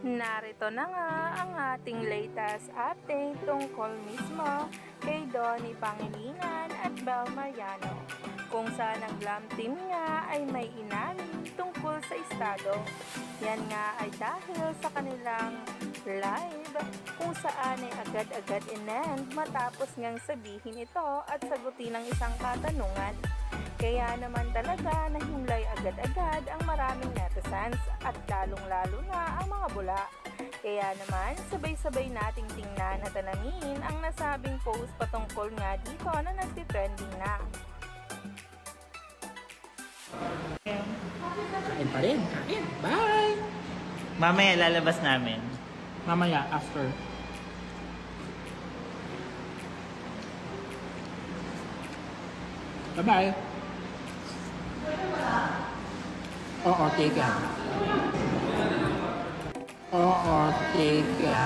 Narito na nga ang ating latest update tungkol mismo kay Donnie Pangilinan at Bel Mariano, kung saan ang glam team nga ay may inamin tungkol sa estado. Yan nga ay dahil sa kanilang live kung saan ay agad-agad inend matapos ngang sabihin ito at sagutin ng isang katanungan. Kaya naman talaga nahimlay agad-agad ang maraming netizens at lalong-lalo na ang mga bula. Kaya naman sabay-sabay nating tingnan at alamin ang nasabing post patungkol nga dito na nagtitrending na. Kain pa rin. Kain. Bye! Mamaya lalabas namin. Mamaya, after. Bye-bye. Oo, teka. Oo, teka.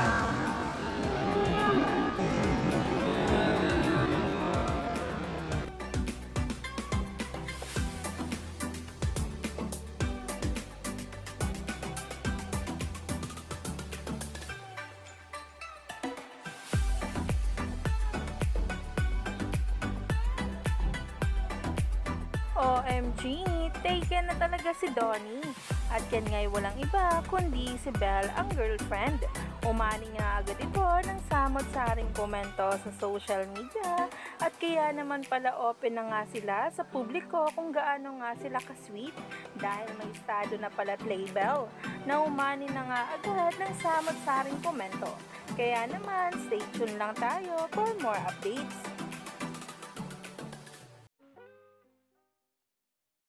OMG, taken na talaga si Donnie. At yan nga'y walang iba kundi si Bel ang girlfriend. Umani nga agad ito ng samot-saring komento sa social media at kaya naman pala open na nga sila sa publiko kung gaano nga sila ka-sweet dahil may estado na pala't label na umani na nga agad ng samot-saring komento. Kaya naman stay tuned lang tayo for more updates.